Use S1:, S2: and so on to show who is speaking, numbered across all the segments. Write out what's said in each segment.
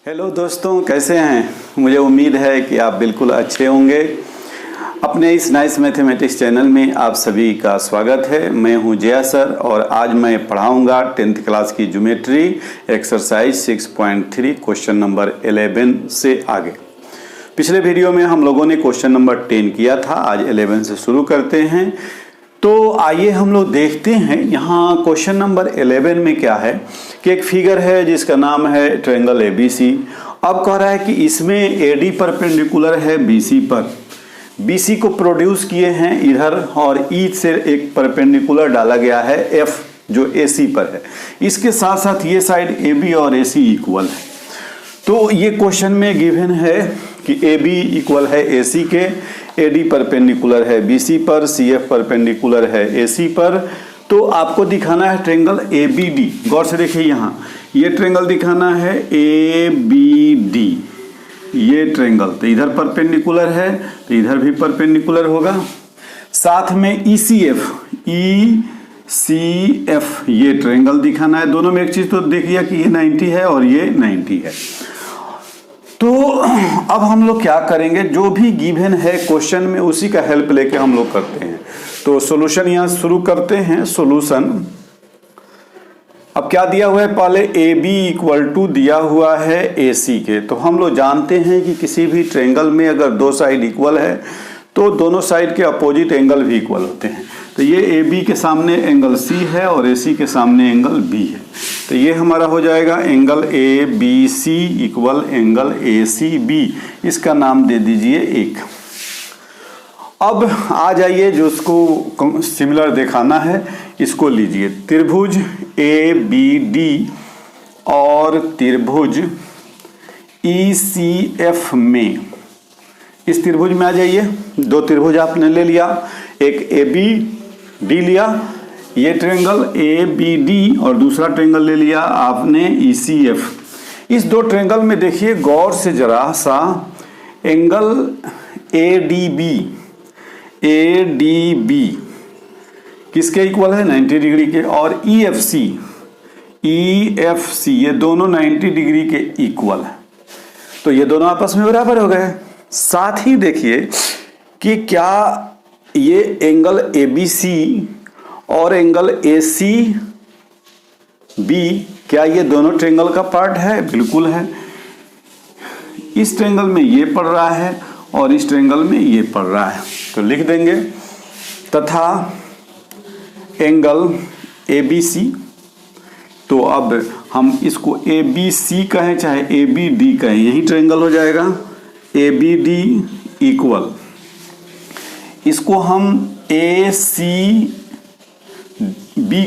S1: Hello दोस्तों, कैसे हैं? मुझे उम्मीद है कि आप बिल्कुल अच्छे होंगे। अपने इस नाइस मैथमेटिक्स चैनल में आप सभी का स्वागत है। मैं हूं जया सर और आज मैं पढ़ाऊंगा 10th क्लास की ज्योमेट्री एक्सरसाइज 6.3 क्वेश्चन नंबर 11 से आगे। पिछले वीडियो में हम लोगों ने क्वेश्चन नंबर 10 किया था, आज 11 से शुरू करते हैं। तो आइए हम लोग देखते हैं यहाँ क्वेश्चन नंबर 11 में क्या है कि एक फिगर है जिसका नाम है ट्रायंगल ABC। अब कह रहा है कि इसमें AD परपेंडिकुलर है BC पर, BC को प्रोड्यूस किए हैं इधर और E से एक परपेंडिकुलर डाला गया है F जो AC पर है। इसके साथ साथ ये साइड AB और AC इक्वल है। तो ये क्वेश्चन में गिवन है कि AB इक्वल है AC के, AD परपेंडिकुलर है BC पर, CF परपेंडिकुलर है AC पर। तो आपको दिखाना है ट्रायंगल ABD। गौर से देखिए, यहाँ ये ट्रायंगल दिखाना है ABD, ये ट्रायंगल तो इधर परपेंडिकुलर है तो इधर भी परपेंडिकुलर होगा। साथ में ECF ये ट्रायंगल दिखाना है। दोनों में एक चीज तो देखिए कि ये 90 है और ये 90 है। तो अब हम लोग क्या करेंगे, जो भी गिवन है क्वेश्चन में उसी का हेल्प लेके हम लोग करते हैं। तो सॉल्यूशन यहां शुरू करते हैं। सॉल्यूशन अब क्या दिया हुआ है, पहले AB इक्वल टू दिया हुआ है AC के। तो हम लोग जानते हैं कि किसी भी ट्रायंगल में अगर दो साइड इक्वल है तो दोनों साइड के अपोजिट एंगल भी इक्वल होते हैं। तो ये AB के सामने एंगल C है और AC के सामने एंगल B है। तो ये हमारा हो जाएगा angle ABC equal angle ACB। इसका नाम दे दीजिए 1। अब आ जाइए, जो उसको सिमिलर दिखाना है इसको लीजिए। त्रिभुज ABD और त्रिभुज ECF में, इस त्रिभुज में आ जाइए। दो त्रिभुज आपने ले लिया, एक ABD लिया, ये ट्रायंगल ABD, और दूसरा ट्रायंगल ले लिया आपने ECF। इस दो ट्रायंगल में देखिए गौर से जरा सा, एंगल ADB किसके इक्वल है, 90 डिग्री के, और EFC ये दोनों 90 डिग्री के इक्वल है। तो ये दोनों आपस में बराबर हो गए। साथ ही देखिए कि क्या ये एंगल ABC और एंगल ACB, क्या ये दोनों ट्रायंगल का पार्ट है? बिल्कुल है। इस ट्रायंगल में ये पड़ रहा है और इस ट्रायंगल में ये पड़ रहा है। तो लिख देंगे तथा एंगल ABC। तो अब हम इसको ABC कहें चाहे ABD कहें, यही ट्रायंगल हो जाएगा। ABD इक्वल, इसको हम ACB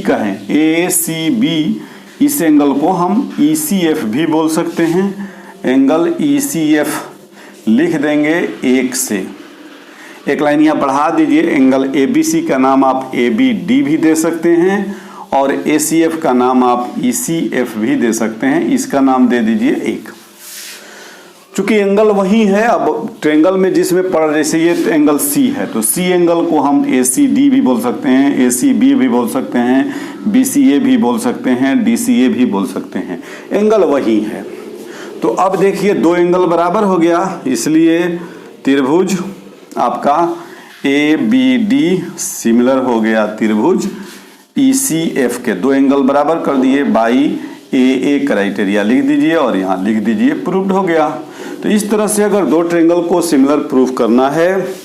S1: कहें, ACB, इस एंगल को हम ECF भी बोल सकते हैं। एंगल ECF लिख देंगे 1 से। एक लाइन यहाँ बढ़ा दीजिए, एंगल ABC का नाम आप ABD भी दे सकते हैं और ACF का नाम आप ECF भी दे सकते हैं। इसका नाम दे दीजिए 1। चूंकि एंगल वही है, अब ट्रायंगल में जिसमें पड़, जैसे ये एंगल C है तो C एंगल को हम ACD भी बोल सकते हैं, ACB भी बोल सकते हैं, BCA भी बोल सकते हैं, DCA भी बोल सकते हैं। एंगल वही है। तो अब देखिए दो एंगल बराबर हो गया, इसलिए त्रिभुज आपका ABD सिमिलर हो गया त्रिभुज ECF के। दो एंगल बराबर कर दिए, बाई AA क्राइटेरिया लिख दीजिए और यहाँ लिख दीजिए प्रूव्ड हो गया। तो इस तरह से अगर दो ट्रायंगल को सिमिलर प्रूफ करना है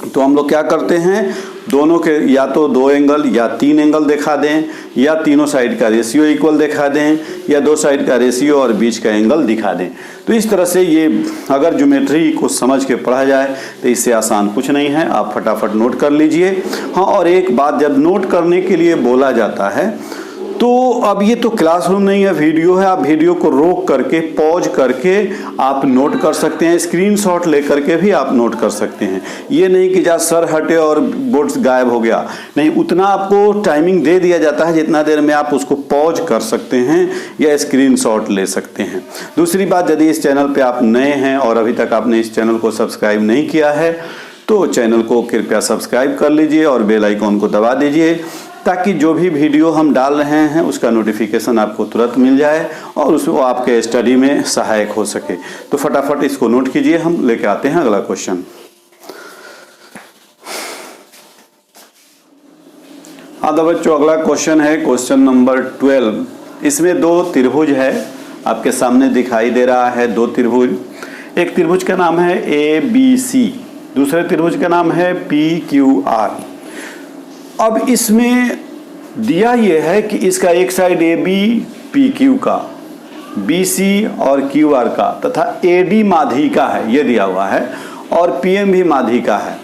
S1: तो हम लोग क्या करते हैं, दोनों के या तो दो एंगल या तीन एंगल दिखा दें, या तीनों साइड का रेशियो इक्वल दिखा दें, या दो साइड का रेशियो और बीच का एंगल दिखा दें। तो इस तरह से ये अगर ज्योमेट्री को समझ के पढ़ा जाए तो इससे आसान कुछ नहीं है। आप फटाफट नोट कर लीजिए। हाँ, और एक बात, जब नोट करने के लिए बोला जाता है तो अब ये तो क्लासरूम नहीं है, वीडियो है। आप वीडियो को रोक करके, पॉज करके आप नोट कर सकते हैं, स्क्रीनशॉट लेकर के भी आप नोट कर सकते हैं। ये नहीं कि जहाँ सर हटे और बोर्ड गायब हो गया, नहीं, उतना आपको टाइमिंग दे दिया जाता है जितना देर में आप उसको पॉज कर सकते हैं या स्क्रीनशॉट ले सकते हैं। दूसरी बात, यदि इस चैनल पर आप नए हैं और अभी तक आपने इस चैनल को सब्सक्राइब नहीं किया है तो चैनल को कृपया सब्सक्राइब कर लीजिए और बेल आइकॉन को दबा दीजिए ताकि जो भी वीडियो हम डाल रहे हैं उसका नोटिफिकेशन आपको तुरंत मिल जाए और उसको आपके स्टडी में सहायक हो सके। तो फटाफट इसको नोट कीजिए, हम लेके आते हैं अगला क्वेश्चन। हाँ तो बच्चों, अगला क्वेश्चन है क्वेश्चन नंबर 12। इसमें दो त्रिभुज है, आपके सामने दिखाई दे रहा है दो त्रिभुज। एक त्रिभुज का नाम है ABC, दूसरे त्रिभुज का नाम है PQR। अब इसमें दिया यह है कि इसका एक साइड AB PQ का, BC और QR का तथा AD माध्यिका है, ये दिया हुआ है, और PM भी माध्यिका है।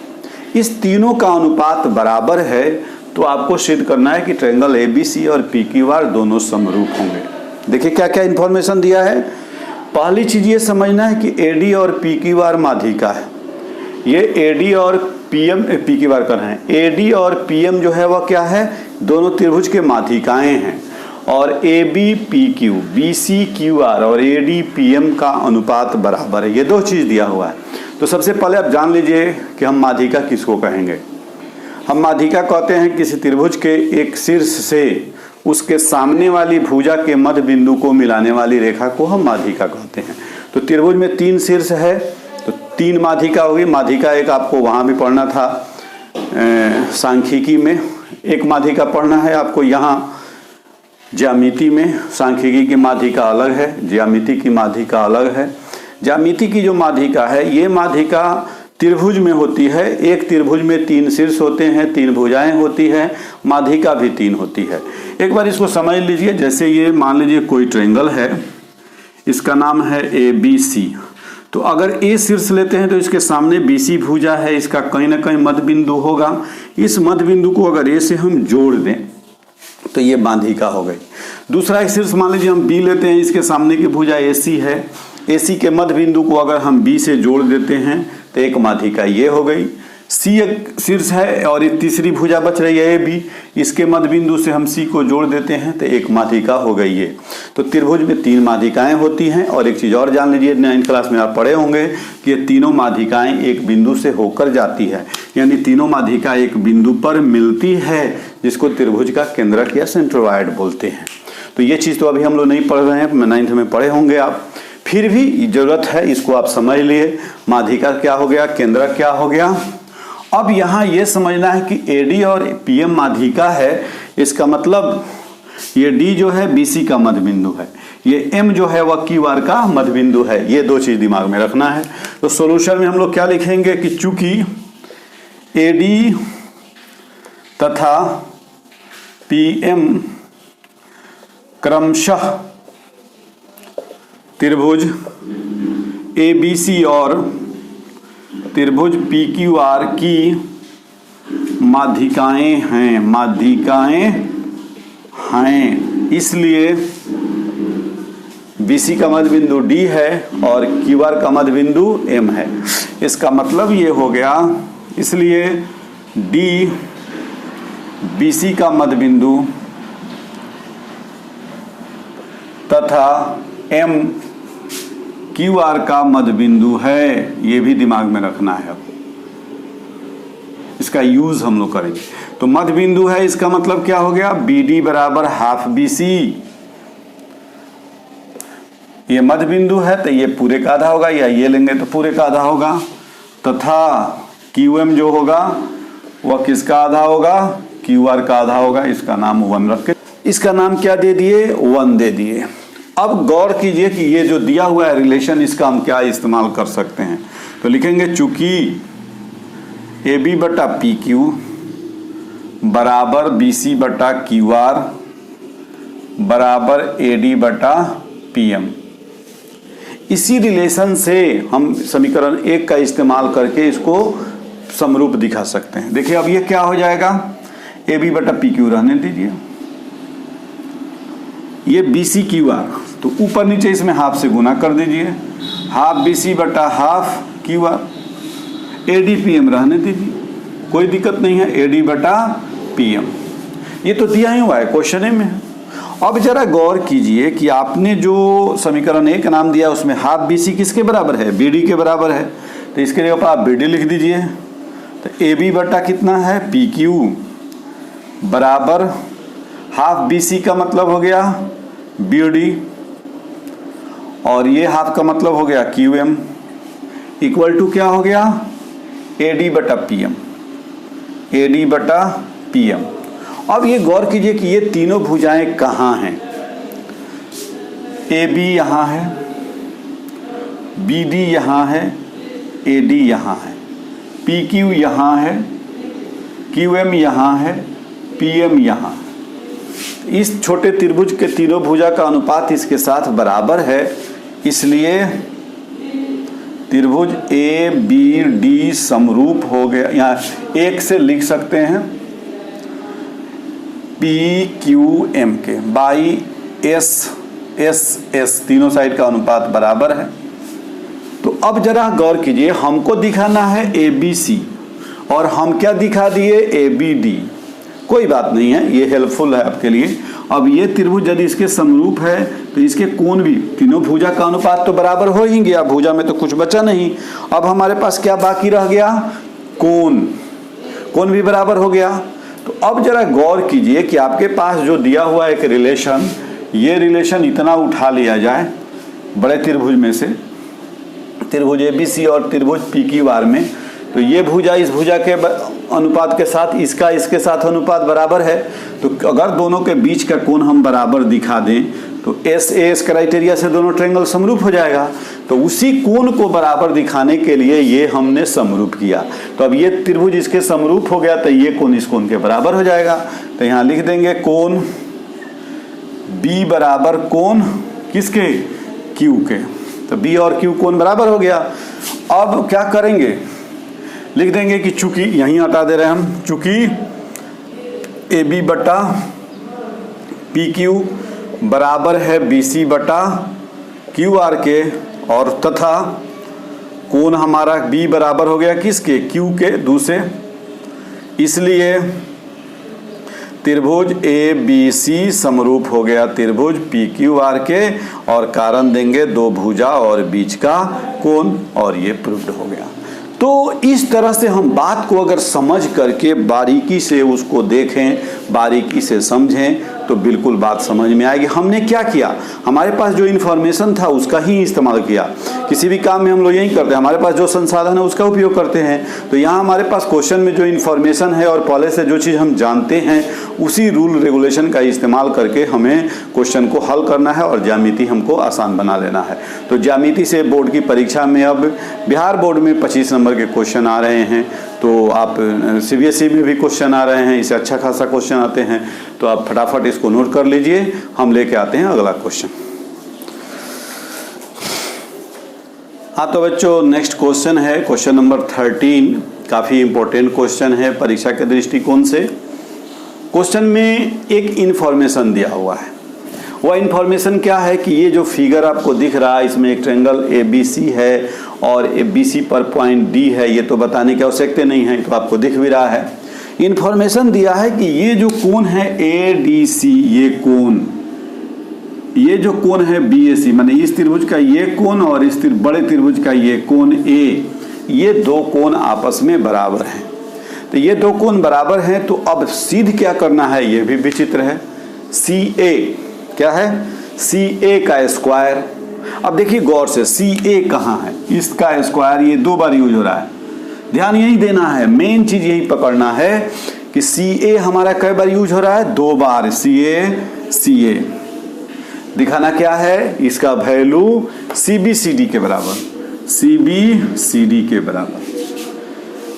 S1: इस तीनों का अनुपात बराबर है, तो आपको सिद्ध करना है कि ट्रायंगल ABC और PQR दोनों समरूप होंगे। देखिए क्या क्या इंफॉर्मेशन दिया है। पहली चीज ये समझना है कि AD और PQR माध्यिका है। ये AD और PQR कर रहे हैं। AD और PM जो है वह क्या है, दोनों त्रिभुज के माध्यिकाएं हैं। और AB PQ, BC QR और AD PM का अनुपात बराबर है। ये दो चीज दिया हुआ है। तो सबसे पहले आप जान लीजिए कि हम माध्यिका किसको कहेंगे। हम माध्यिका कहते हैं किसी त्रिभुज के एक शीर्ष से उसके सामने वाली भुजा के मध्य बिंदु को मिलाने वाली रेखा को हम माध्यिका कहते हैं। तो त्रिभुज में 3 शीर्ष है, तो 3 माध्यिका होगी। माध्यिका एक आपको वहां भी पढ़ना था सांख्यिकी में, एक माध्यिका पढ़ना है आपको यहाँ ज्यामिति में। सांख्यिकी की माध्यिका अलग है, ज्यामिति की माध्यिका अलग है। ज्यामिति की जो माध्यिका है, ये माध्यिका त्रिभुज में होती है। एक त्रिभुज में 3 शीर्ष होते हैं, 3 भुजाएं होती है, माध्यिका भी 3 होती है। एक बार इसको समझ लीजिए। जैसे ये मान लीजिए कोई ट्रायंगल है, इसका नाम है ABC। तो अगर A शीर्ष लेते हैं तो इसके सामने BC भुजा है, इसका कहीं ना कहीं मध्य बिंदु होगा। इस मध्य बिंदु को अगर A से हम जोड़ दें तो ये माध्यिका हो गई। दूसरा एक शीर्ष मान लीजिए हम B लेते हैं, इसके सामने की भुजा AC है। AC के मध्य बिंदु को अगर हम B से जोड़ देते हैं तो एक माध्यिका ये हो गई। C एक शीर्ष है और एक तीसरी भुजा बच रही है AB, इसके मध्य बिंदु से हम C को जोड़ देते हैं तो एक माध्यिका हो गई ये। तो त्रिभुज में 3 माध्यिकाएं होती हैं। और एक चीज और जान लीजिए, 9th क्लास में आप पढ़े होंगे कि ये तीनों माध्यिकाएं एक बिंदु से होकर जाती है, यानी तीनों माध्यिका एक बिंदु पर मिलती है, जिसको त्रिभुज का केंद्रक या सेंट्रोइड बोलते हैं। तो ये चीज तो अभी हम लोग नहीं पढ़ रहे हैं, 9th में पढ़े होंगे आप, फिर भी जरूरत है, इसको आप समझ लिए। माध्यिका क्या हो गया, केंद्रक क्या हो गया। अब यहाँ ये समझना है कि AD और PM माध्यिका है, इसका मतलब ये D जो है BC का मध्य बिंदु है, ये M जो है वह QR का मध्य बिंदु है। ये दो चीज दिमाग में रखना है। तो सॉल्यूशन में हम लोग क्या लिखेंगे कि चूंकि AD तथा PM क्रमशः त्रिभुज ABC और त्रिभुज PQR की माध्यिकाएं हैं, इसलिए BC का मध्य बिंदु D है और QR का मध्य बिंदु M है। इसका मतलब ये हो गया, इसलिए D BC का मध्य बिंदु तथा M QR का मध्य बिंदु है। ये भी दिमाग में रखना है, इसका यूज हम लोग करेंगे। तो मध्य बिंदु है, इसका मतलब क्या हो गया, BD बराबर हाफ BC। ये मध्य बिंदु है तो ये पूरे का आधा होगा, या ये लेंगे तो पूरे का आधा होगा। तथा QM जो होगा वह किसका आधा होगा, QR का आधा होगा। इसका नाम 1 रख के, इसका नाम क्या दे दिए, 1 दे दिए। अब गौर कीजिए कि ये जो दिया हुआ है रिलेशन, इसका हम क्या इस्तेमाल कर सकते हैं। तो लिखेंगे चूंकि AB बटा PQ बराबर BC बटा QR बराबर AD बटा PM। इसी रिलेशन से हम समीकरण 1 का इस्तेमाल करके इसको समरूप दिखा सकते हैं। देखिए अब ये क्या हो जाएगा, AB बटा PQ रहने दीजिए, ये BC QR, तो ऊपर नीचे इसमें हाफ से गुना कर दीजिए, हाफ BC बटा हाफ QR। AD PM रहने दीजिए, कोई दिक्कत नहीं है, AD बटा PM। ये तो दिया ही हुआ है, क्वेश्चन में है। अब जरा गौर कीजिए कि आपने जो समीकरण 1 नाम दिया उसमें हाफ BC किसके बराबर है, BD के बराबर है। तो इसके लिए आप BD लिख दीजिए। तो AB बटा कितना है, PQ बराबर हाफ BC का मतलब हो गया BD और ये हाफ का मतलब हो गया QM इक्वल टू क्या हो गया AD बटा PM, AD बटा PM। अब ये गौर कीजिए कि ये तीनों भुजाएं कहाँ हैं। AB यहाँ है, BD यहाँ है, AD यहाँ है, PQ यहाँ है, QM यहाँ है, PM यहाँ है। इस छोटे त्रिभुज के तीनों भुजा का अनुपात इसके साथ बराबर है, इसलिए त्रिभुज ABD समरूप हो गया। यहाँ एक से लिख सकते हैं PQM के बाई SS तीनों साइड का अनुपात बराबर है। तो अब जरा गौर कीजिए, हमको दिखाना है ABC और हम क्या दिखा दिए ABD। कोई बात नहीं है, ये हेल्पफुल है आपके लिए। अब ये त्रिभुज यदि इसके समरूप है तो इसके कोण भी, तीनों भुजा का अनुपात तो बराबर हो ही गया, भुजा में तो कुछ बचा नहीं। अब हमारे पास क्या बाकी रह गया, कोण, कोण भी बराबर हो गया। तो अब जरा गौर कीजिए कि आपके पास जो दिया हुआ एक रिलेशन, ये रिलेशन इतना उठा लिया जाए बड़े त्रिभुज में से, त्रिभुज ABC और त्रिभुज PQR में, तो ये भुजा इस भुजा के अनुपात के साथ इसका इसके साथ अनुपात बराबर है। तो अगर दोनों के बीच का कोण हम बराबर दिखा दें तो SAS क्राइटेरिया से दोनों ट्रायंगल समरूप हो जाएगा। तो उसी कोण को बराबर दिखाने के लिए ये हमने समरूप किया। तो अब ये त्रिभुज इसके समरूप हो गया तो ये कोण इस कोण के बराबर हो जाएगा। तो यहाँ लिख देंगे कोण B बराबर कोण किसके, Q के। तो B और Q कोण बराबर हो गया। अब क्या करेंगे, लिख देंगे कि चूंकि, यहीं हटा दे रहे हैं हम, चूंकि AB बटा PQ बराबर है BC बटा QR के, और तथा कोण हमारा B बराबर हो गया किसके, Q के दूसरे, इसलिए त्रिभुज ABC समरूप हो गया त्रिभुज PQR के, और कारण देंगे दो भुजा और बीच का कोण, और ये प्रूव्ड हो गया। तो इस तरह से हम बात को अगर समझ करके बारीकी से उसको देखें, बारीकी से समझें, तो बिल्कुल बात समझ में आएगी। हमने क्या किया, हमारे पास जो इन्फॉर्मेशन था उसका ही इस्तेमाल किया। किसी भी काम में हम लोग यही करते हैं, हमारे पास जो संसाधन है उसका उपयोग करते हैं। तो यहाँ हमारे पास क्वेश्चन में जो इन्फॉर्मेशन है और पहले से जो चीज़ हम जानते हैं उसी रूल रेगुलेशन का इस्तेमाल करके हमें क्वेश्चन को हल करना है और ज्यामिति हमको आसान बना लेना है। तो ज्यामिति से बोर्ड की परीक्षा में, अब बिहार बोर्ड में 25 नंबर के क्वेश्चन आ रहे हैं, तो आप CBSE में भी क्वेश्चन आ रहे हैं, इससे अच्छा खासा क्वेश्चन आते हैं। तो आप फटाफट इसको नोट कर लीजिए, हम लेके आते हैं अगला क्वेश्चन। हाँ तो बच्चों, नेक्स्ट क्वेश्चन है क्वेश्चन नंबर 13। काफ़ी इंपॉर्टेंट क्वेश्चन है परीक्षा के दृष्टिकोण से। क्वेश्चन में एक इंफॉर्मेशन दिया हुआ है। वह इंफॉर्मेशन क्या है कि ये जो फिगर आपको दिख रहा है, इसमें एक ट्रायंगल ABC है और ABC पर पॉइंट D है। ये तो बताने की आवश्यकता नहीं है, तो आपको दिख भी रहा है। इंफॉर्मेशन दिया है कि ये जो कोण है ADC, ये कोण, ये जो कोण है BAC, माने इस त्रिभुज का ये कोण और इस बड़े त्रिभुज का ये कोण A, ये दो कोण आपस में बराबर हैं। तो ये दो कोण बराबर हैं, तो अब सिद्ध क्या करना है, ये भी विचित्र है। CA क्या है, CA का स्क्वायर। अब देखिए गौर से, CA कहाँ है, इसका स्क्वायर, ये 2 बार यूज हो रहा है। ध्यान यही देना है, मेन चीज यही पकड़ना है कि CA हमारा कई बार यूज हो रहा है, 2 बार। CA दिखाना क्या है, इसका वैल्यू CBCD के बराबर, CBCD के बराबर।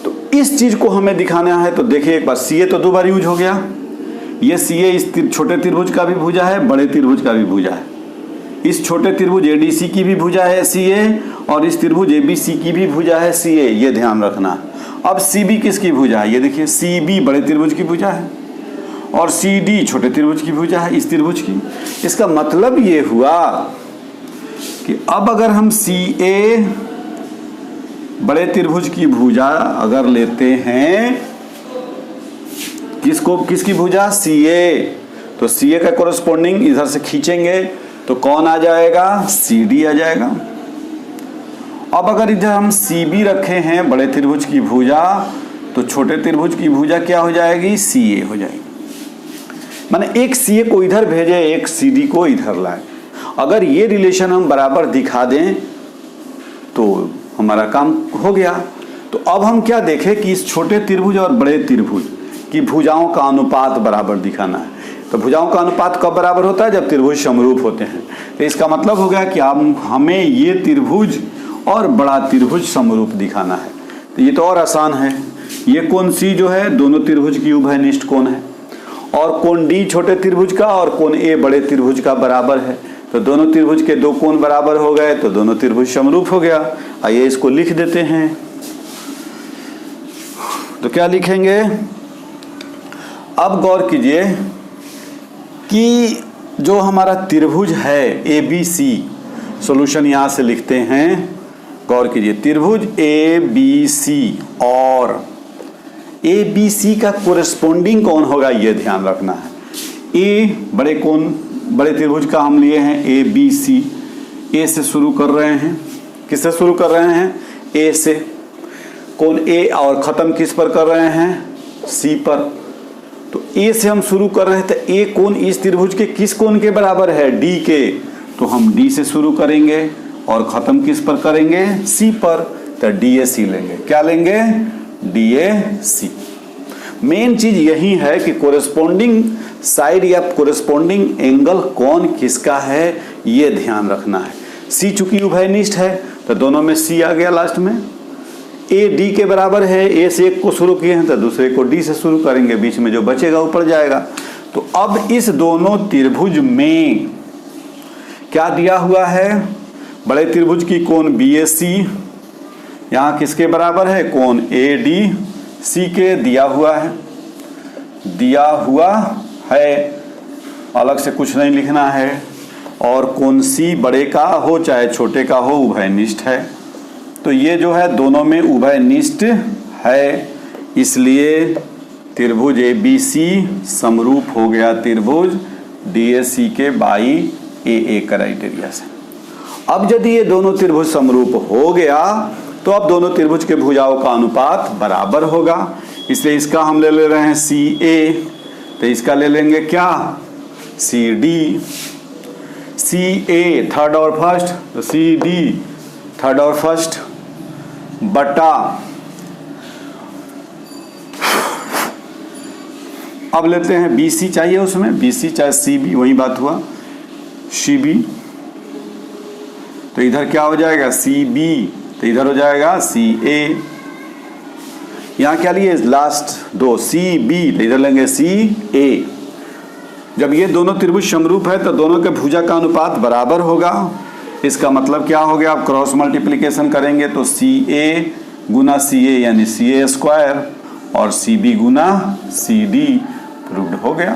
S1: तो इस चीज को हमें दिखाना है। तो देखिए एक बार, CA तो 2 बार यूज हो गया। ये CA इस छोटे त्रिभुज का भी भुजा है, बड़े त्रिभुज का भी भुजा है। इस छोटे त्रिभुज ADC की भी भुजा है CA, और इस त्रिभुज ABC की भी भुजा है CA, ये ध्यान रखना। अब CB किसकी भुजा है, ये देखिए CB बड़े त्रिभुज की भुजा है और CD छोटे त्रिभुज की भुजा है, इस त्रिभुज की। इसका मतलब ये हुआ कि अब अगर हम CA बड़े त्रिभुज की भुजा अगर लेते हैं, किसकी भुजा, CA, तो CA का कोरस्पोंडिंग इधर से खींचेंगे तो कौन आ जाएगा, CD आ जाएगा। अब अगर इधर हम CB रखे हैं बड़े त्रिभुज की भुजा, तो छोटे त्रिभुज की भुजा क्या हो जाएगी, CA हो जाएगी। माने एक सीए को इधर भेजे, एक सीडी को इधर लाए। अगर ये रिलेशन हम बराबर दिखा दें तो हमारा काम हो गया। तो अब हम क्या देखें कि इस छोटे त्रिभुज और बड़े त्रिभुज की भुजाओं का अनुपात बराबर दिखाना है। तो भुजाओं का अनुपात कब बराबर होता है? जब त्रिभुज समरूप होते हैं। तो इसका मतलब हो गया कि हमें ये त्रिभुज और बड़ा त्रिभुज समरूप दिखाना है। तो ये तो और आसान है। ये कोण सी जो है दोनों त्रिभुज की उभयनिष्ठ कोण है, और कोण डी छोटे त्रिभुज का और कोण ए बड़े त्रिभुज का बराबर है। तो दोनों त्रिभुज के दो कोण बराबर हो गए तो दोनों त्रिभुज समरूप हो गया। आइए इसको लिख देते हैं। तो क्या लिखेंगे? अब गौर कीजिए कि जो हमारा त्रिभुज है ए बी सी, सॉल्यूशन यहां से लिखते हैं। गौर कीजिए, त्रिभुज ए बी सी और ए बी सी का कोरेस्पोंडिंग कौन होगा ये ध्यान रखना है। ए बड़े कोण बड़े त्रिभुज का हम लिए हैं ए बी सी। ए से शुरू कर रहे हैं। किससे शुरू कर रहे हैं? ए से। कोण ए और खत्म किस पर कर रहे हैं? सी पर। तो ए से हम शुरू कर रहे हैं, तो ए कोण इस त्रिभुज के किस कोण के बराबर है? डी के। तो हम डी से शुरू करेंगे और खत्म किस पर करेंगे? सी पर। तो डी ए सी लेंगे। क्या लेंगे? D A C. मेन चीज यही है कि कोरेस्पोंडिंग साइड या कोरेस्पोंडिंग एंगल कौन किसका है ये ध्यान रखना है। सी चूंकि उभयनिष्ठ है तो दोनों में सी आ गया लास्ट में। ए डी के बराबर है। ए से एक को शुरू किए हैं तो दूसरे को डी से शुरू करेंगे, बीच में जो बचेगा ऊपर जाएगा। तो अब इस दोनों त्रिभुज में क्या दिया हुआ है? बड़े त्रिभुज की कोण बी ए सी यहाँ किसके बराबर है? कोण ए डी सी के दिया हुआ है। दिया हुआ है, अलग से कुछ नहीं लिखना है। और कोण सी बड़े का हो चाहे छोटे का हो उभयनिष्ठ है। तो ये जो है दोनों में उभयनिष्ठ है, इसलिए त्रिभुज ए बी सी समरूप हो गया त्रिभुज डी ए सी के बाई ए ए क्राइटेरिया से। अब यदि ये दोनों त्रिभुज समरूप हो गया तो अब दोनों त्रिभुज के भुजाओं का अनुपात बराबर होगा। इसलिए इसका हम ले रहे हैं सी ए, तो इसका ले लेंगे क्या? C D. C A third और फर्स्ट, तो सी डी थर्ड और फर्स्ट बटा, अब लेते हैं बी सी चाहिए उसमें, बी सी चाहे सी बी वही बात हुआ, सी बी। तो इधर क्या हो जाएगा? C B. तो इधर हो जाएगा सी ए। यहां क्या लिए? लास्ट दो सी बी, तो इधर लेंगे सी ए। जब ये दोनों त्रिभुज समरूप है तो दोनों के भुजा का अनुपात बराबर होगा। इसका मतलब क्या हो गया? आप क्रॉस मल्टीप्लिकेशन करेंगे तो सी ए गुना सी ए यानी सी ए स्क्वायर और सी बी गुना सी डी प्रूव्ड हो गया।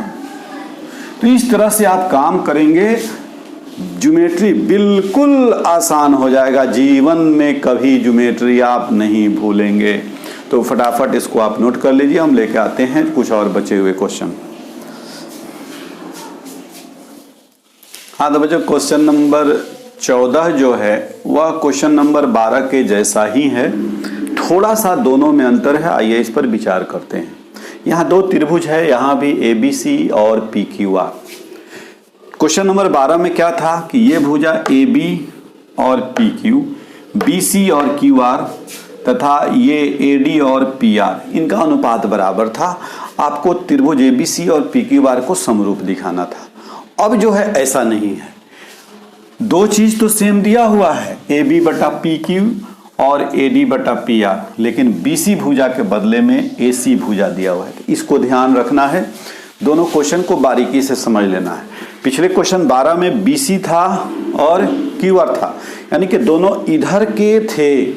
S1: तो इस तरह से आप काम करेंगे, ज्योमेट्री बिल्कुल आसान हो जाएगा। जीवन में कभी ज्योमेट्री आप नहीं भूलेंगे। तो फटाफट इसको आप नोट कर लीजिए। हम लेके आते हैं कुछ और बचे हुए क्वेश्चन। हाँ तो बच्चों, क्वेश्चन नंबर 14 जो है वह क्वेश्चन नंबर 12 के जैसा ही है, थोड़ा सा दोनों में अंतर है। आइए इस पर विचार करते हैं। यहाँ दो त्रिभुज है, यहाँ भी ए बी सी और P Q R. Question number 12 में क्या था कि ये भुजा ए बी और पी क्यू, बी सी और क्यू आर तथा ये ए डी और पी आर, इनका अनुपात बराबर था। आपको त्रिभुज ए बी सी और पी क्यू आर को समरूप दिखाना था। अब जो है ऐसा नहीं है, दो चीज तो सेम दिया हुआ है, ए बी बटा पी क्यू और ए डी बटा पी आर, लेकिन बी सी भुजा के बदले में ए सी भुजा दिया हुआ है। इसको ध्यान रखना है, दोनों क्वेश्चन को बारीकी से समझ लेना है। पिछले क्वेश्चन 12 में बी सी था और क्यू आर था, यानी कि दोनों इधर के थे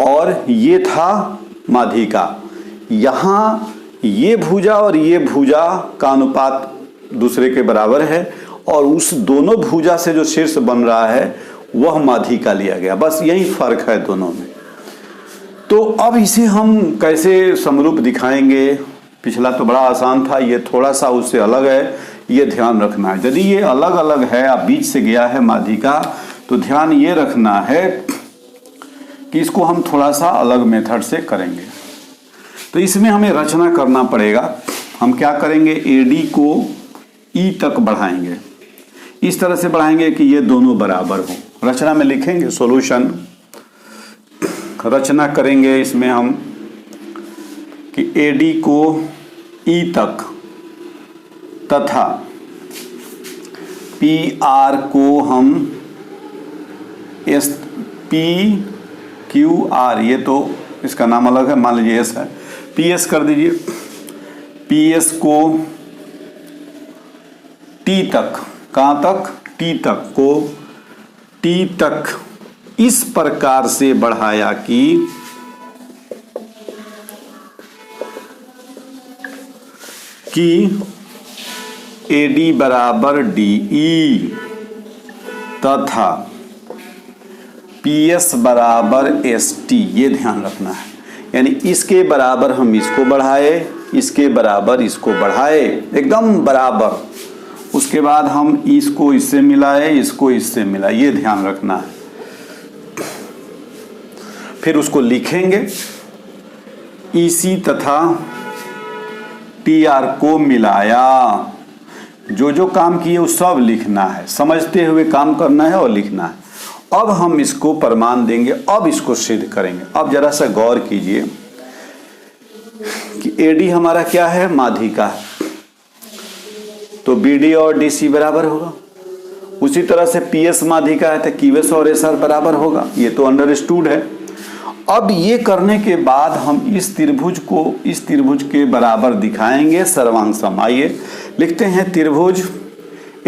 S1: और ये था माध्यिका। यहाँ ये भुजा और ये भुजा का अनुपात दूसरे के बराबर है और उस दोनों भुजा से जो शीर्ष बन रहा है वह माध्यिका लिया गया। बस यही फर्क है दोनों में। तो अब इसे हम कैसे समरूप दिखाएंगे? पिछला तो बड़ा आसान था, ये थोड़ा सा उससे अलग है, ये ध्यान रखना है। यदि ये अलग अलग है, आप बीच से गया है माध्यिका, तो ध्यान ये रखना है कि इसको हम थोड़ा सा अलग मेथड से करेंगे। तो इसमें हमें रचना करना पड़ेगा। हम क्या करेंगे, AD को E तक बढ़ाएंगे, इस तरह से बढ़ाएंगे कि ये दोनों बराबर हो। रचना में लिखेंगे, सॉल्यूशन रचना करेंगे इसमें हम कि AD को E तक तथा PR को हम PQR, ये तो इसका नाम अलग है, मान लीजिए S है, PS कर दीजिए, PS को T तक, कहाँ तक, T तक को T तक इस प्रकार से बढ़ाया कि AD बराबर DE तथा PS बराबर ST, ये ध्यान रखना है। यानी इसके बराबर हम इसको बढ़ाए, इसके बराबर इसको बढ़ाए, एकदम बराबर। उसके बाद हम इसको इससे मिलाए, इसको इससे मिलाए, ये ध्यान रखना है। फिर उसको लिखेंगे, EC तथा TR को मिलाया, जो जो काम किए वो सब लिखना है, समझते हुए काम करना है और लिखना है। अब हम इसको प्रमाण देंगे, अब इसको सिद्ध करेंगे। अब जरा सा गौर कीजिए कि AD हमारा क्या है, माध्यिका है, तो BD और DC बराबर होगा। उसी तरह से PS माध्यिका है तो QS और SR बराबर होगा, ये तो अंडरस्टूड है। अब ये करने के बाद हम इस त्रिभुज को इस त्रिभुज के बराबर दिखाएंगे सर्वांग सम। आइए लिखते हैं, त्रिभुज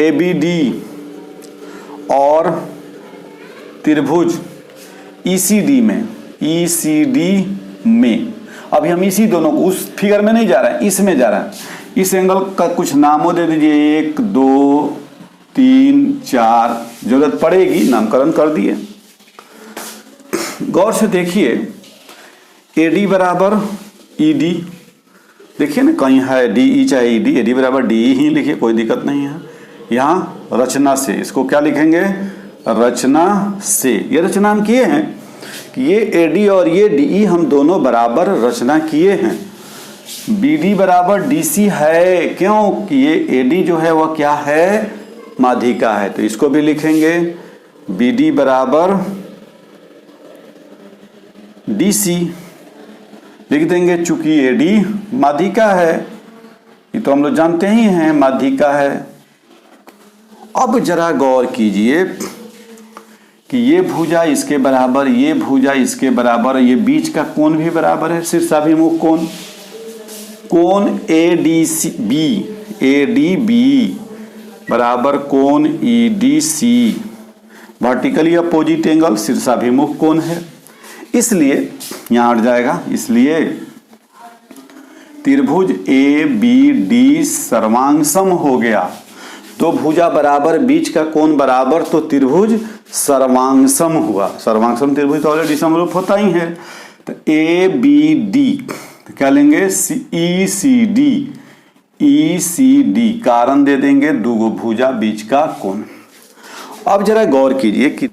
S1: ABD और त्रिभुज ECD में अभी हम इसी दोनों को, उस फिगर में नहीं जा रहा है, इसमें जा रहा है। इस एंगल का कुछ नामों दे दीजिए, 1 2 3 4, जरूरत पड़ेगी नामकरण कर दिए। गौर से देखिए, AD बराबर ED, देखिए ना कहीं है DE चाहे ED, AD बराबर DE ही लिखिए, कोई दिक्कत नहीं है। यहाँ रचना से इसको क्या लिखेंगे, रचना से। ये रचना हम किए हैं कि ये AD और ये DE हम दोनों बराबर रचना किए हैं। BD बराबर DC है, क्यों कि ये AD जो है वह क्या है, माध्यिका है, तो इसको भी लिखेंगे BD बराबर DC लिख देंगे, चूंकि AD माध्यिका है, ये तो हम लोग जानते ही हैं माध्यिका है। अब जरा गौर कीजिए कि ये भुजा इसके बराबर, ये भुजा इसके बराबर, ये बीच का कोण भी बराबर है, शीर्षाभिमुख कोण, कोण ADB बराबर कोण EDC, वर्टिकली अपोजिट एंगल, शीर्षाभिमुख कोण है, इसलिए यहां हट जाएगा। इसलिए त्रिभुज ABD सर्वांग सम हो गया। तो भुजा बराबर, बीच का कोण बराबर, तो त्रिभुज सर्वांग सम हुआ। सर्वांग सम त्रिभुज तो ऑलरेडी समरूप होता ही है। तो ABD तो क्या लेंगे, ECD, कारण दे देंगे दो भुजा बीच का कोण। अब जरा गौर कीजिए कि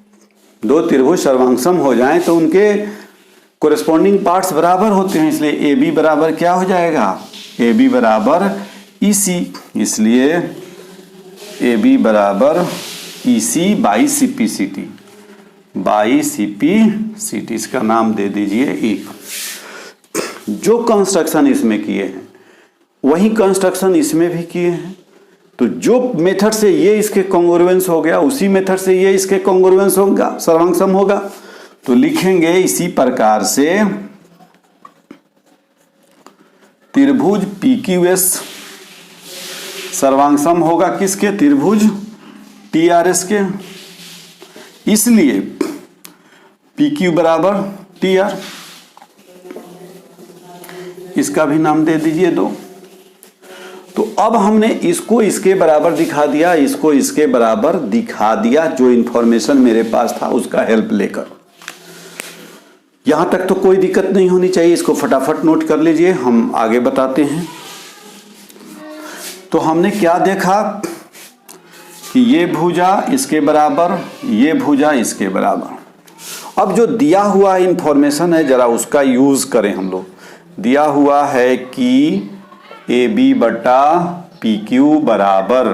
S1: दो त्रिभुज सर्वांगसम हो जाएं तो उनके कोरेस्पॉन्डिंग पार्ट्स बराबर होते हैं, इसलिए AB बराबर क्या हो जाएगा, AB बराबर EC, इसलिए AB बराबर EC बाई CP/CT, इसका नाम दे दीजिए 1। जो कंस्ट्रक्शन इसमें किए हैं वही कंस्ट्रक्शन इसमें भी किए हैं। तो जो मेथड से ये इसके कॉन्ग्रुएंस हो गया, उसी मेथड से ये इसके कॉन्ग्रुएंस होगा, सर्वांगसम होगा। तो लिखेंगे इसी प्रकार से त्रिभुज PQS सर्वांगसम होगा किसके, त्रिभुज TRS के, इसलिए PQ बराबर TR, इसका भी नाम दे दीजिए 2। तो अब हमने इसको इसके बराबर दिखा दिया, इसको इसके बराबर दिखा दिया, जो इंफॉर्मेशन मेरे पास था उसका हेल्प लेकर। यहां तक तो कोई दिक्कत नहीं होनी चाहिए, इसको फटाफट नोट कर लीजिए, हम आगे बताते हैं। तो हमने क्या देखा कि ये भुजा इसके बराबर, ये भुजा इसके बराबर। अब जो दिया हुआ इंफॉर्मेशन है जरा उसका यूज करें हम लोग। दिया हुआ है कि ए बी बटा पी क्यू बराबर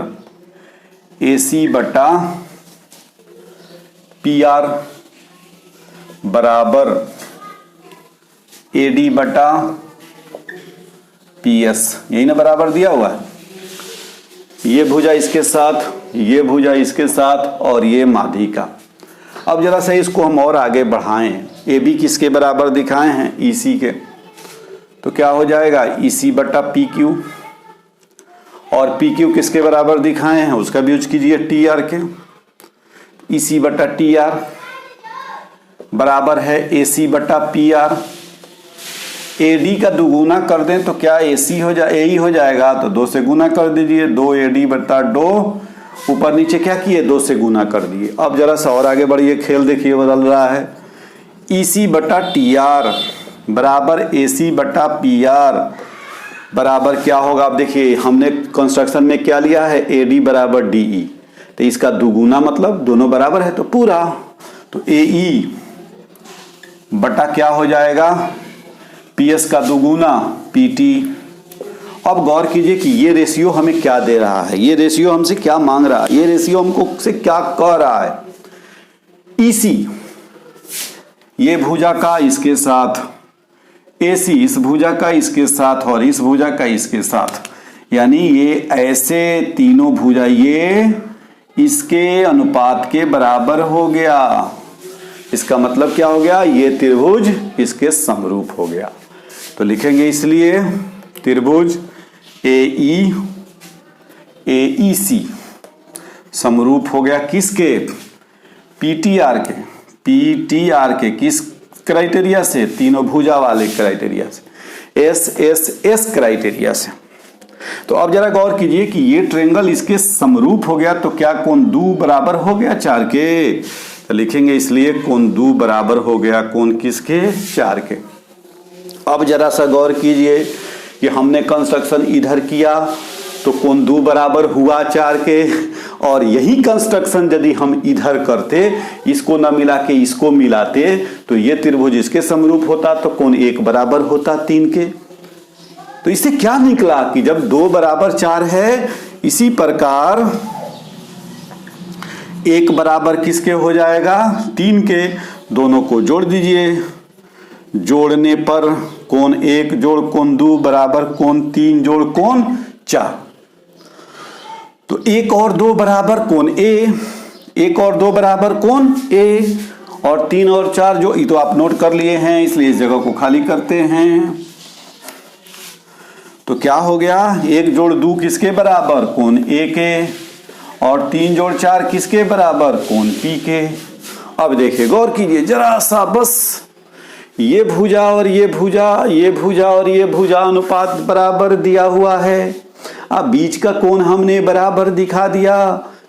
S1: ए सी बटा पी आर बराबर ए डी बटा पी एस, यही ना बराबर दिया हुआ है। ये भुजा इसके साथ, ये भुजा इसके साथ और ये माध्यिका। अब जरा सा इसको हम और आगे बढ़ाएं, ए बी किसके बराबर दिखाए हैं, ई सी के, तो क्या हो जाएगा ई सी बटा पी क्यू, और पी क्यू किसके बराबर दिखाए हैं उसका भी यूज कीजिए टी आर के, ई सी बटा टी आर बराबर है ए सी बटा पी आर। ए डी का दुगुना कर दें तो क्या ए सी हो जाए, ए ही हो जाएगा, तो 2 से गुना कर दीजिए, 2 ए डी बटा 2, ऊपर नीचे क्या किए 2 से गुना कर दिए। अब जरा सा और आगे बढ़िए, खेल देखिए बदल रहा है। ई सी बटा टी आर बराबर ए सी बटा पी आर बराबर क्या होगा, अब देखिए हमने कंस्ट्रक्शन में क्या लिया है, ए डी बराबर डी ई, तो इसका दुगुना मतलब दोनों बराबर है तो पूरा, तो ए ई बटा क्या हो जाएगा पी एस का दुगुना पी टी। अब गौर कीजिए कि ये रेशियो हमें क्या दे रहा है, ये रेशियो हमसे क्या मांग रहा है, ये रेशियो हमको से क्या कह रहा है। ई सी ये भुजा का इसके साथ, ए सी इस भुजा का इसके साथ और इस भुजा का इसके साथ, यानी ये ऐसे तीनों भुजा ये इसके अनुपात के बराबर हो गया। इसका मतलब क्या हो गया, ये त्रिभुज इसके समरूप हो गया। तो लिखेंगे इसलिए त्रिभुज ए ई सी समरूप हो गया किसके, पी टी आर के किस क्राइटेरिया से, तीनों भुजा वाले क्राइटेरिया से, एस एस एस क्राइटेरिया से। तो अब जरा गौर कीजिए कि ये ट्रायंगल इसके समरूप हो गया, तो क्या कोण दू बराबर हो गया 4 के, तो लिखेंगे इसलिए कोण दू बराबर हो गया कोण किसके, 4 के। अब जरा सा गौर कीजिए कि हमने कंस्ट्रक्शन इधर किया तो कोण दू बराबर हुआ 4 के, और यही कंस्ट्रक्शन यदि हम इधर करते, इसको ना मिला के इसको मिलाते, तो ये त्रिभुज इसके समरूप होता, तो कोण 1 बराबर होता 3 के। तो इससे क्या निकला कि जब 2 बराबर 4 है, इसी प्रकार 1 बराबर किसके हो जाएगा, 3 के। दोनों को जोड़ दीजिए, जोड़ने पर कोण 1 जोड़ कोण 2 बराबर कोण 3 जोड़ कोण 4, तो 1 और 2 बराबर कोण ए, 1 और 2 बराबर कोण ए, और 3 और 4 जो ये तो आप नोट कर लिए हैं, इसलिए इस जगह को खाली करते हैं। तो क्या हो गया, 1 जोड़ 2 किसके बराबर, कोण ए के, और 3 जोड़ 4 किसके बराबर, कोण पी के। अब देखिए गौर कीजिए जरा सा, बस ये भुजा और ये भुजा, ये भुजा और ये भुजा अनुपात बराबर दिया हुआ है। अब बीच का कोण हमने बराबर दिखा दिया,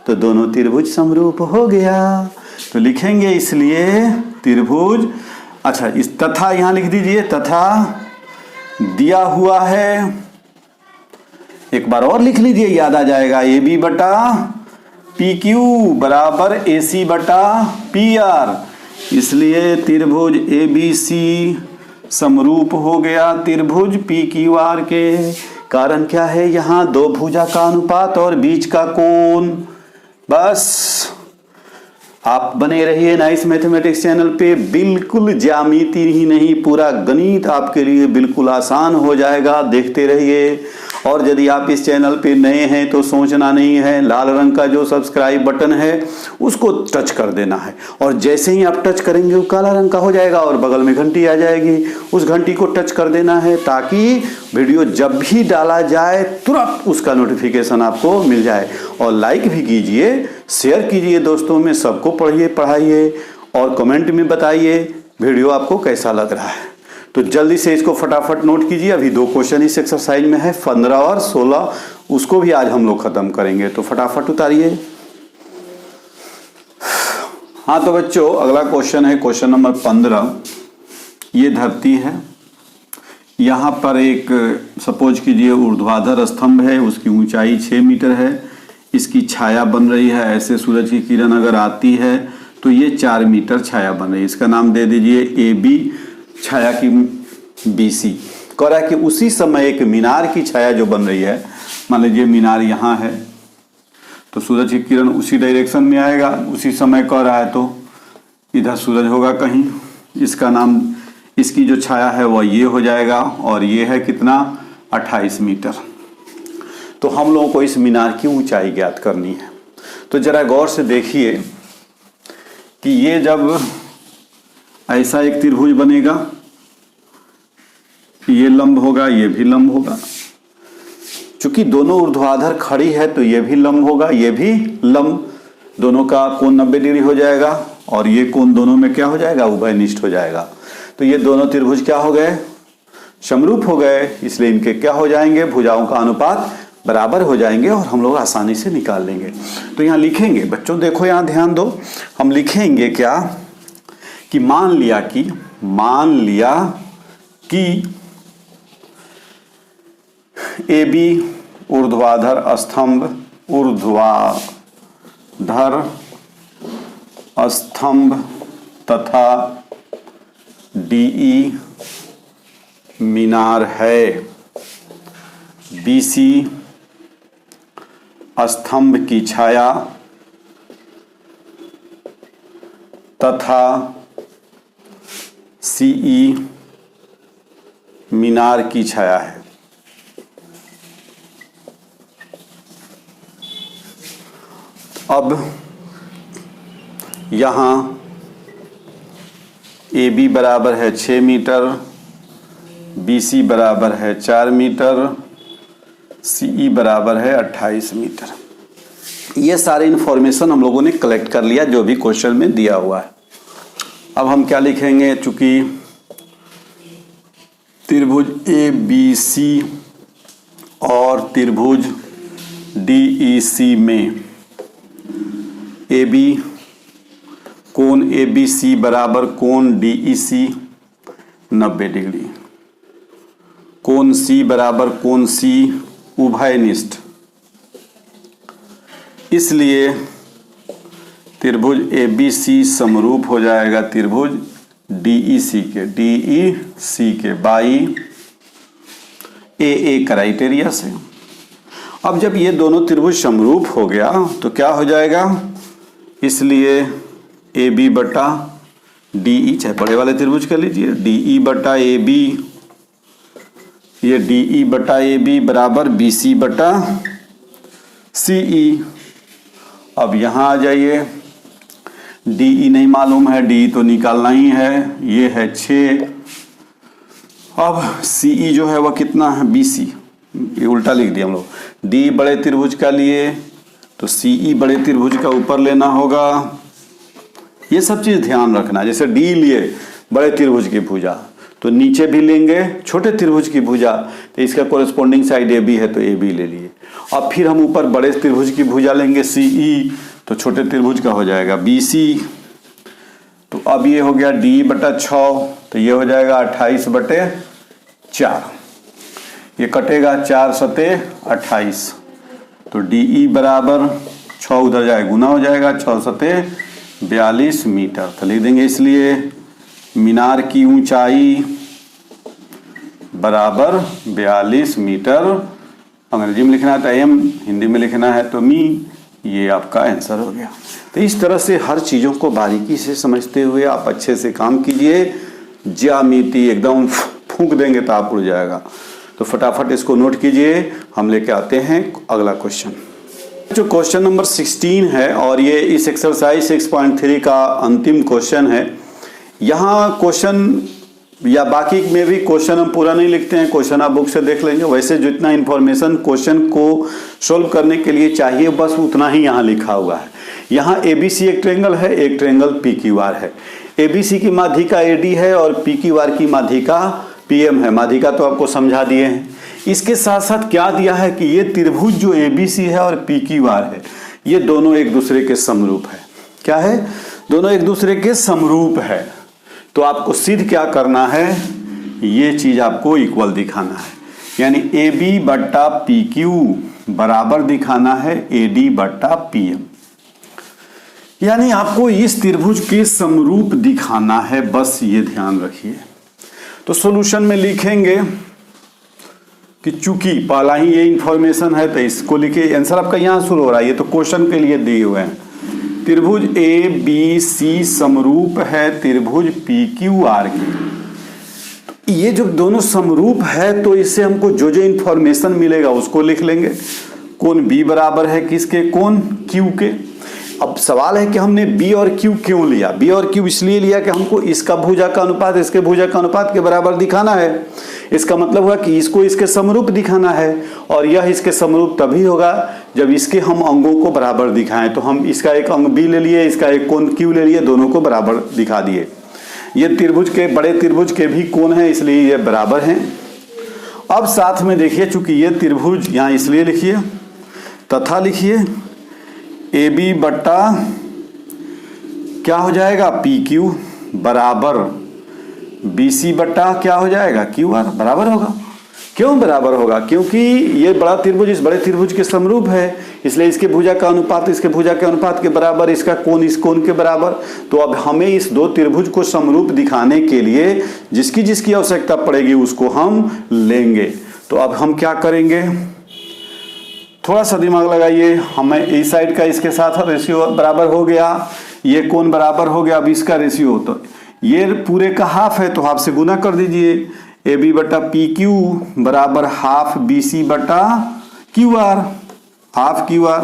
S1: तो दोनों त्रिभुज समरूप हो गया। तो लिखेंगे इसलिए त्रिभुज, अच्छा इस तथा यहां लिख दीजिए, तथा दिया हुआ है, एक बार और लिख लीजिए याद आ जाएगा, ए बी बटा पी क्यू बराबर ए सी बटा पी आर, इसलिए त्रिभुज ए बी सी समरूप हो गया त्रिभुज पी क्यू आर के। कारण क्या है, यहाँ 2 भुजा का अनुपात और बीच का कोण। बस आप बने रहिए नाइस मैथमेटिक्स चैनल पे, बिल्कुल ज्यामिति ही नहीं पूरा गणित आपके लिए बिल्कुल आसान हो जाएगा, देखते रहिए। और यदि आप इस चैनल पे नए हैं तो सोचना नहीं है, लाल रंग का जो सब्सक्राइब बटन है उसको टच कर देना है, और जैसे ही आप टच करेंगे वो काला रंग का हो जाएगा और बगल में घंटी आ जाएगी, उस घंटी को टच कर देना है ताकि वीडियो जब भी डाला जाए तुरंत उसका नोटिफिकेशन आपको मिल जाए। और लाइक भी कीजिए, शेयर कीजिए दोस्तों में, सबको पढ़िए पढ़ाइए, और कमेंट में बताइए वीडियो आपको कैसा लग रहा है। तो जल्दी से इसको फटाफट नोट कीजिए, अभी 2 क्वेश्चन इस एक्सरसाइज में है, 15 और 16, उसको भी आज हम लोग खत्म करेंगे, तो फटाफट उतारिए। हाँ तो बच्चों अगला क्वेश्चन है क्वेश्चन नंबर 15। ये धरती है, यहाँ पर एक सपोज कीजिए ऊर्ध्वाधर स्तंभ है, उसकी ऊंचाई 6 मीटर है, इसकी छाया बन रही है, ऐसे सूरज की किरण अगर आती है तो ये 4 मीटर छाया बन रही है। इसका नाम दे दीजिए ए बी, छाया की BC, कह रहा है कि उसी समय एक मीनार की छाया जो बन रही है, मान लीजिए मीनार यहाँ है तो सूरज की किरण उसी डायरेक्शन में आएगा, उसी समय कह रहा है तो इधर सूरज होगा कहीं, इसका नाम, इसकी जो छाया है वह ये हो जाएगा और ये है कितना 28 मीटर। तो हम लोगों को इस मीनार की ऊंचाई ज्ञात करनी है। तो जरा गौर से देखिए कि ये जब ऐसा एक त्रिभुज बनेगा, ये लंब होगा, ये भी लंब होगा, चूंकि दोनों ऊर्ध्वाधर खड़ी है तो ये भी लंब होगा, ये भी लंब, दोनों का कोण 90 डिग्री हो जाएगा और ये कोण दोनों में क्या हो जाएगा, उभयनिष्ठ हो जाएगा। तो ये दोनों त्रिभुज क्या हो गए, समरूप हो गए, इसलिए इनके क्या हो जाएंगे, भुजाओं का अनुपात बराबर हो जाएंगे और हम लोग आसानी से निकाल लेंगे। तो यहाँ लिखेंगे, बच्चों देखो यहाँ ध्यान दो, हम लिखेंगे क्या कि मान लिया कि AB ऊर्ध्वाधर स्तंभ तथा DE मीनार है, BC स्तंभ की छाया तथा CE मीनार की छाया है। अब यहाँ AB बराबर है 6 मीटर, BC बराबर है 4 मीटर, CE बराबर है 28 मीटर। ये सारे इंफॉर्मेशन हम लोगों ने कलेक्ट कर लिया जो भी क्वेश्चन में दिया हुआ है। अब हम क्या लिखेंगे, चूंकि त्रिभुज ABC और त्रिभुज DEC में AB कोण ABC बराबर कोण DEC 90 डिग्री, कोण C बराबर कोण C उभयनिष्ठ, इसलिए त्रिभुज ABC समरूप हो जाएगा त्रिभुज DEC के बाई AA क्राइटेरिया से। अब जब ये दोनों त्रिभुज समरूप हो गया तो क्या हो जाएगा, इसलिए AB बटा DE, चाहे बड़े वाले त्रिभुज कर लीजिए, DE बटा AB, ये DE बटा AB बराबर BC बटा CE। अब यहाँ आ जाइए, DE नहीं मालूम है, DE तो निकालना ही है, ये है 6। अब CE जो है वह कितना है, BC, ये उल्टा लिख दिया हम लोग, D बड़े त्रिभुज का लिए तो CE बड़े त्रिभुज का ऊपर लेना होगा। ये सब चीज ध्यान रखना, जैसे D लिए बड़े त्रिभुज की भुजा तो नीचे भी लेंगे छोटे त्रिभुज की भुजा, तो इसका कोरेस्पोंडिंग साइड AB है तो AB ले लिए। अब फिर हम ऊपर बड़े त्रिभुज की भुजा लेंगे CE, तो छोटे त्रिभुज का हो जाएगा BC। तो अब ये हो गया D बटा 6, तो ये हो जाएगा 28 बटे 4, ये कटेगा 4 सते 28, तो DE बराबर 6 उधर जाए गुना हो जाएगा, 6 सते 42 मीटर। तो लिख देंगे, इसलिए मीनार की ऊंचाई बराबर 42 मीटर। अंग्रेजी में लिखना है तो एम, हिंदी में लिखना है तो मी, ये आपका आंसर हो गया। तो इस तरह से हर चीज़ों को बारीकी से समझते हुए आप अच्छे से काम कीजिए, ज्यामिति एकदम फूंक देंगे तो आप उड़ जाएगा। तो फटाफट इसको नोट कीजिए, हम लेके आते हैं अगला क्वेश्चन। जो क्वेश्चन नंबर 16 है और ये इस एक्सरसाइज 6.3 का अंतिम क्वेश्चन है। यहाँ क्वेश्चन या बाकी में भी क्वेश्चन हम पूरा नहीं लिखते हैं, क्वेश्चन आप बुक से देख लेंगे। वैसे जितना इन्फॉर्मेशन क्वेश्चन को सोल्व करने के लिए चाहिए बस उतना ही यहाँ लिखा हुआ है। यहाँ ABC एक ट्रायंगल है, एक ट्रायंगल PQR है। ABC की माध्यिका AD है और PQR की माध्यिका PM है। माध्यिका तो आपको समझा दिए हैं। इसके साथ साथ क्या दिया है कि ये त्रिभुज जो ABC है और PQR है, ये दोनों एक दूसरे के समरूप है। क्या है? दोनों एक दूसरे के समरूप है। तो आपको सिद्ध क्या करना है, ये चीज आपको इक्वल दिखाना है, यानी AB बट्टा PQ बराबर दिखाना है AD बट्टा PM, यानी आपको इस त्रिभुज के समरूप दिखाना है, बस ये ध्यान रखिए। तो सॉल्यूशन में लिखेंगे कि चूंकि पहला ही ये इंफॉर्मेशन है तो इसको लिखिए। आंसर आपका यहाँ शुरू हो रहा है, ये तो क्वेश्चन के लिए दिए हुए हैं। त्रिभुज ABC समरूप है त्रिभुज PQR के। ये जो दोनों समरूप है तो इससे हमको जो जो इंफॉर्मेशन मिलेगा उसको लिख लेंगे। कोण B बराबर है किसके? कोण Q के। अब सवाल है कि हमने B और Q क्यों लिया? B और Q इसलिए लिया कि हमको इसका भुजा का अनुपात इसके भुजा का अनुपात के बराबर दिखाना है। इसका मतलब हुआ कि इसको इसके समरूप दिखाना है, और यह इसके समरूप तभी होगा जब इसके हम अंगों को बराबर दिखाएं। तो हम इसका एक अंग B ले लिए, इसका एक कोण Q ले लिए, दोनों को बराबर दिखा दिए। ये त्रिभुज के, बड़े त्रिभुज के भी कोण हैं इसलिए ये बराबर हैं। अब साथ में देखिए, चूंकि ये त्रिभुज यहाँ इसलिए लिखिए तथा लिखिए AB बट्टा क्या हो जाएगा? PQ बराबर BC बट्टा क्या हो जाएगा? QR बराबर होगा। क्यों बराबर होगा? क्योंकि ये बड़ा त्रिभुज इस बड़े त्रिभुज के समरूप है, इसलिए इसके भुजा का अनुपात इसके भुजा के अनुपात के बराबर, इसका कोण इस कोण के बराबर। तो अब हमें इस दो त्रिभुज को समरूप दिखाने के लिए जिसकी जिसकी आवश्यकता पड़ेगी उसको हम लेंगे। तो अब हम क्या करेंगे, थोड़ा सा दिमाग लगाइए। हमें इस साइड का इसके साथ रेशियो बराबर हो गया, ये कोण बराबर हो गया। अब इसका रेशियो, तो ये पूरे का हाफ है तो हाफ से गुना कर दीजिए। AB बटा PQ बराबर हाफ BC बटा QR, हाफ QR।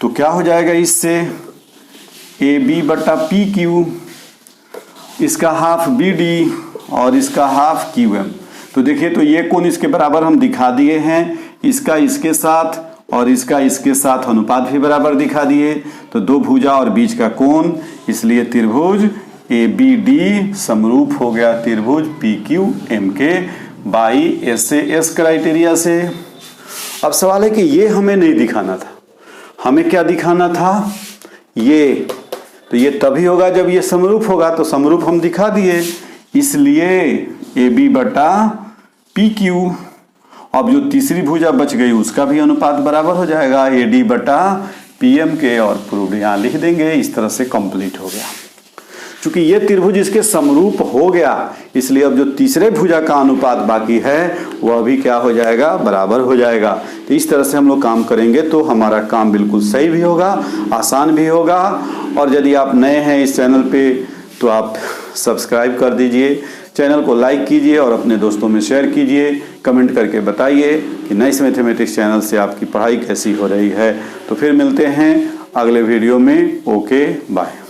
S1: तो क्या हो जाएगा इससे? AB बटा PQ, इसका हाफ BD और इसका हाफ QM। तो देखिए, तो ये कोण इसके बराबर हम दिखा दिए हैं, इसका इसके साथ और इसका इसके साथ अनुपात भी बराबर दिखा दिए। तो दो भुजा और बीच का कोण, इसलिए त्रिभुज ABD समरूप हो गया त्रिभुज PQM के बाई SAS क्राइटेरिया से। अब सवाल है कि ये हमें नहीं दिखाना था, हमें क्या दिखाना था? ये, तो ये तभी होगा जब ये समरूप होगा। तो समरूप हम दिखा दिए, इसलिए AB बटा PQ। अब जो तीसरी भुजा बच गई उसका भी अनुपात बराबर हो जाएगा AD बटा PM के, और प्रूव यहाँ लिख देंगे। इस तरह से कंप्लीट हो गया। चूंकि ये त्रिभुज इसके समरूप हो गया, इसलिए अब जो तीसरे भुजा का अनुपात बाकी है वह भी क्या हो जाएगा? बराबर हो जाएगा। तो इस तरह से हम लोग काम करेंगे तो हमारा काम बिल्कुल सही भी होगा, आसान भी होगा। और यदि आप नए हैं इस चैनल पे तो आप सब्सक्राइब कर दीजिए, चैनल को लाइक कीजिए और अपने दोस्तों में शेयर कीजिए। कमेंट करके बताइए कि नाइस मैथमेटिक्स चैनल से आपकी पढ़ाई कैसी हो रही है। तो फिर मिलते हैं अगले वीडियो में। Okay, bye.